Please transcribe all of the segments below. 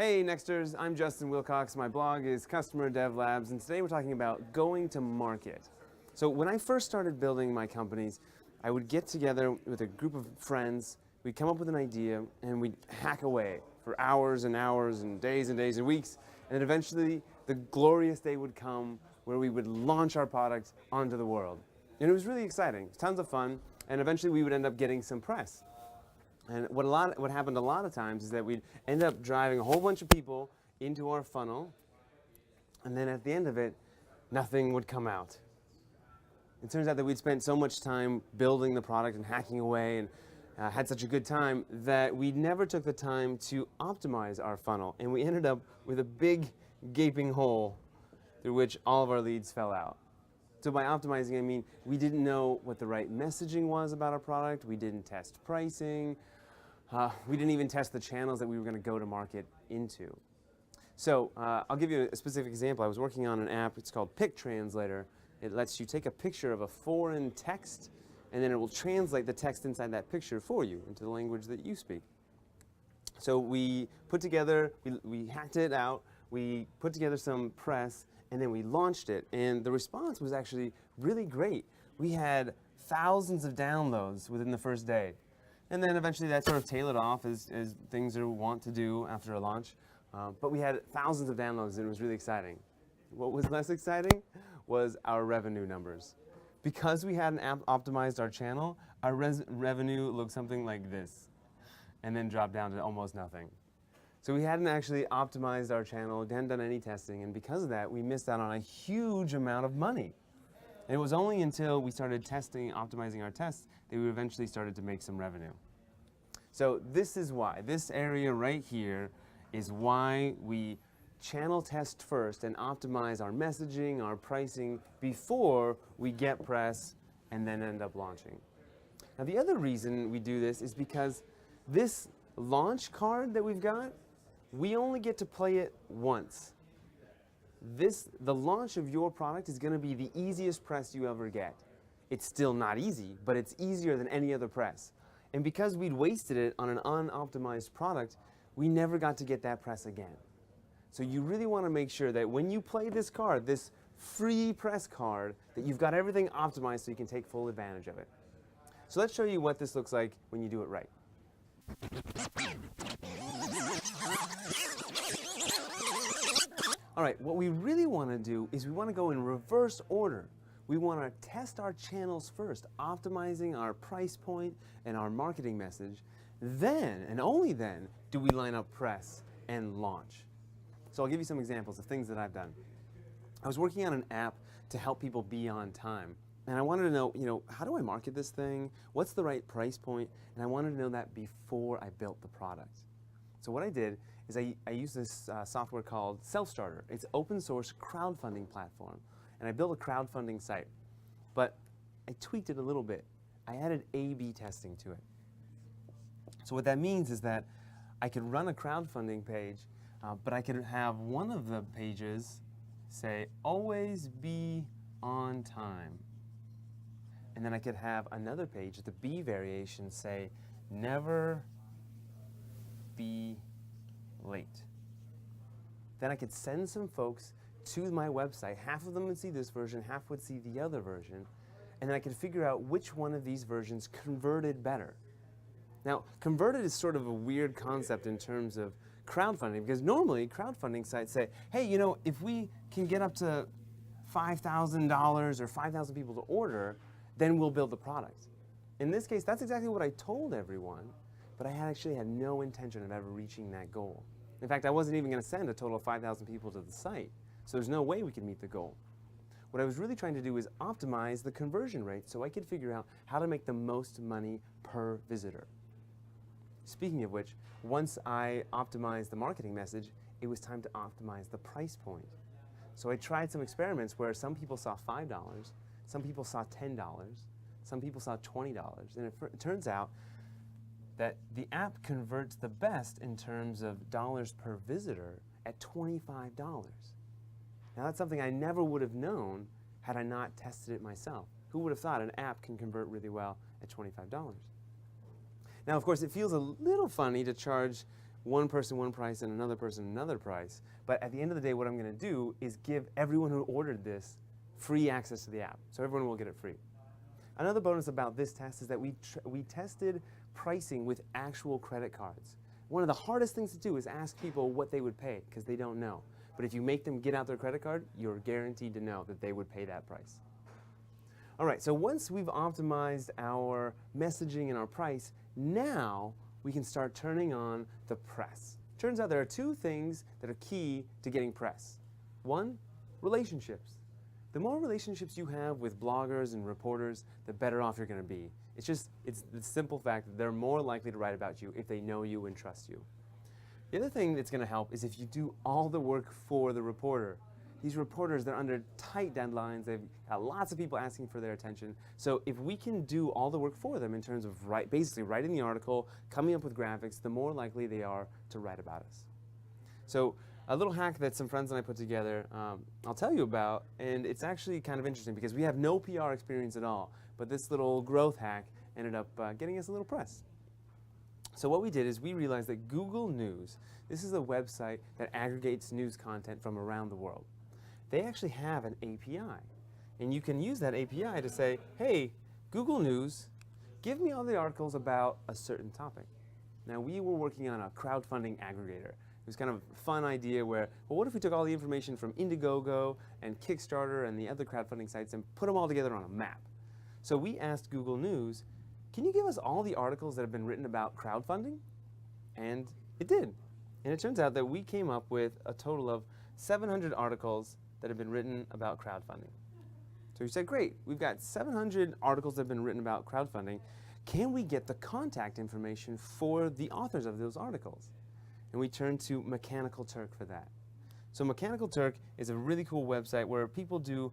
Hey Nexters, I'm Justin Wilcox. My blog is Customer Dev Labs, and today we're talking about going to market. So when I first started building my companies, I would get together with a group of friends, we'd come up with an idea, and we'd hack away for hours and hours and days and weeks, and then eventually the glorious day would come where we would launch our product onto the world. And it was really exciting, tons of fun, and eventually we would end up getting some press. And what happened a lot of times is that we'd end up driving a whole bunch of people into our funnel, and then at the end of it, nothing would come out. It turns out that we'd spent so much time building the product and hacking away and had such a good time that we never took the time to optimize our funnel, and we ended up with a big gaping hole through which all of our leads fell out. So by optimizing, I mean we didn't know what the right messaging was about our product, we didn't test pricing, we didn't even test the channels that we were going to go to market into. So I'll give you a specific example. I was working on an app, it's called Pic Translator. It lets you take a picture of a foreign text, and then it will translate the text inside that picture for you into the language that you speak. So we put together, we hacked it out, we put together some press, and then we launched it, and the response was actually really great. We had thousands of downloads within the first day. And then eventually that sort of tailed off as things are wont to do after a launch. But we had thousands of downloads, and it was really exciting. What was less exciting was our revenue numbers. Because we hadn't optimized our channel, our revenue looked something like this, and then dropped down to almost nothing. So we hadn't actually optimized our channel, hadn't done any testing, and because of that, we missed out on a huge amount of money. And it was only until we started testing, optimizing our tests, that we eventually started to make some revenue. So this is why, this area right here is why we channel test first and optimize our messaging, our pricing, before we get press and then end up launching. Now the other reason we do this is because this launch card that we've got, we only get to play it once. The launch of your product is going to be the easiest press you ever get. It's still not easy, but it's easier than any other press. And because we'd wasted it on an unoptimized product, we never got to get that press again. So you really want to make sure that when you play this card, this free press card, that you've got everything optimized so you can take full advantage of it. So let's show you what this looks like when you do it right. All right, what we really want to do is we want to go in reverse order. We want to test our channels first, optimizing our price point and our marketing message. Then, and only then, do we line up press and launch. So I'll give you some examples of things that I've done. I was working on an app to help people be on time. And I wanted to know, how do I market this thing? What's the right price point? And I wanted to know that before I built the product. So what I did is I used this software called Self-Starter. It's an open source crowdfunding platform. And I built a crowdfunding site. But I tweaked it a little bit. I added A/B testing to it. So what that means is that I could run a crowdfunding page, but I could have one of the pages say, always be on time. And then I could have another page, the B variation, say, never be late. Then I could send some folks to my website. Half of them would see this version, half would see the other version, and then I could figure out which one of these versions converted better. Now, converted is sort of a weird concept in terms of crowdfunding, because normally crowdfunding sites say, hey, if we can get up to $5,000 or 5,000 people to order, then we'll build the product. In this case, that's exactly what I told everyone, but I actually had no intention of ever reaching that goal. In fact, I wasn't even going to send a total of 5,000 people to the site, so there's no way we could meet the goal. What I was really trying to do is optimize the conversion rate so I could figure out how to make the most money per visitor. Speaking of which, once I optimized the marketing message, it was time to optimize the price point. So I tried some experiments where some people saw $5, some people saw $10, some people saw $20, and it turns out that the app converts the best in terms of dollars per visitor at $25. Now that's something I never would have known had I not tested it myself. Who would have thought an app can convert really well at $25? Now, of course, it feels a little funny to charge one person one price and another person another price. But at the end of the day, what I'm going to do is give everyone who ordered this free access to the app. So everyone will get it free. Another bonus about this test is that we tested pricing with actual credit cards. One of the hardest things to do is ask people what they would pay because they don't know. But if you make them get out their credit card, you're guaranteed to know that they would pay that price. All right, so once we've optimized our messaging and our price, now we can start turning on the press. Turns out there are two things that are key to getting press. One, relationships. The more relationships you have with bloggers and reporters, the better off you're going to be. It's the simple fact that they're more likely to write about you if they know you and trust you. The other thing that's going to help is if you do all the work for the reporter. These reporters, they're under tight deadlines. They've got lots of people asking for their attention. So if we can do all the work for them in terms of basically writing the article, coming up with graphics, the more likely they are to write about us. So a little hack that some friends and I put together, I'll tell you about, and it's actually kind of interesting because we have no PR experience at all, but this little growth hack ended up getting us a little press. So what we did is we realized that Google News, this is a website that aggregates news content from around the world. They actually have an API, and you can use that API to say, hey, Google News, give me all the articles about a certain topic. Now we were working on a crowdfunding aggregator. It was kind of a fun idea where, well, what if we took all the information from Indiegogo and Kickstarter and the other crowdfunding sites and put them all together on a map? So we asked Google News, can you give us all the articles that have been written about crowdfunding? And it did. And it turns out that we came up with a total of 700 articles that have been written about crowdfunding. So we said, great, we've got 700 articles that have been written about crowdfunding. Can we get the contact information for the authors of those articles? And we turned to Mechanical Turk for that. So Mechanical Turk is a really cool website where people do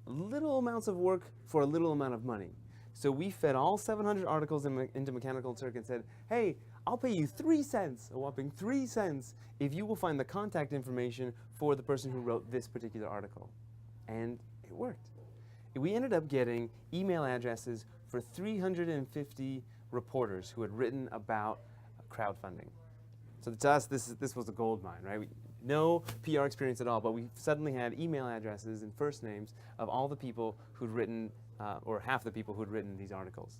little amounts of work for a little amount of money. So we fed all 700 articles into Mechanical Turk and said, hey, I'll pay you 3 cents, a whopping 3 cents, if you will find the contact information for the person who wrote this particular article. And it worked. We ended up getting email addresses for 350 reporters who had written about crowdfunding. So to us, this was a gold mine, right? No PR experience at all, but we suddenly had email addresses and first names of all the people who'd written, or half the people who'd written these articles.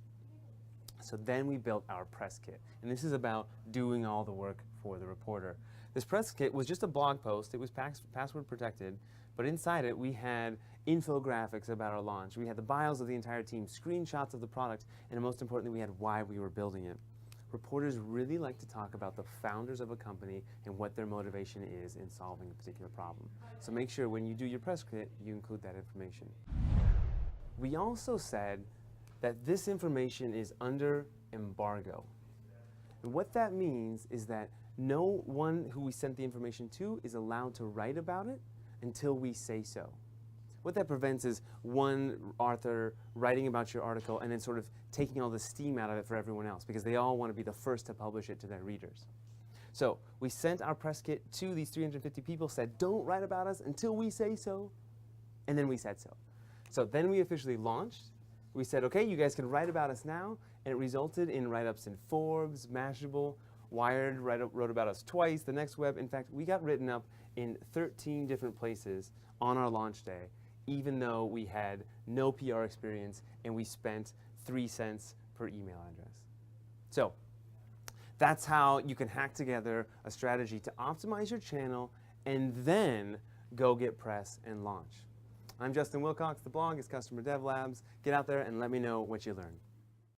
So then we built our press kit, and this is about doing all the work for the reporter. This press kit was just a blog post. It was password protected, but inside it we had infographics about our launch. We had the bios of the entire team, screenshots of the product, and most importantly, we had why we were building it. Reporters really like to talk about the founders of a company and what their motivation is in solving a particular problem. So make sure when you do your press kit, you include that information. We also said that this information is under embargo. And what that means is that no one who we sent the information to is allowed to write about it until we say so. What that prevents is one author writing about your article and then sort of taking all the steam out of it for everyone else because they all want to be the first to publish it to their readers. So we sent our press kit to these 350 people, said don't write about us until we say so, and then we said so. So then we officially launched. We said, okay, you guys can write about us now, and it resulted in write-ups in Forbes, Mashable, Wired wrote about us twice, the Next Web. In fact, we got written up in 13 different places on our launch day, even though we had no PR experience and we spent 3 cents per email address. So that's how you can hack together a strategy to optimize your channel and then go get press and launch. I'm Justin Wilcox. The blog is Customer Dev Labs. Get out there and let me know what you learned.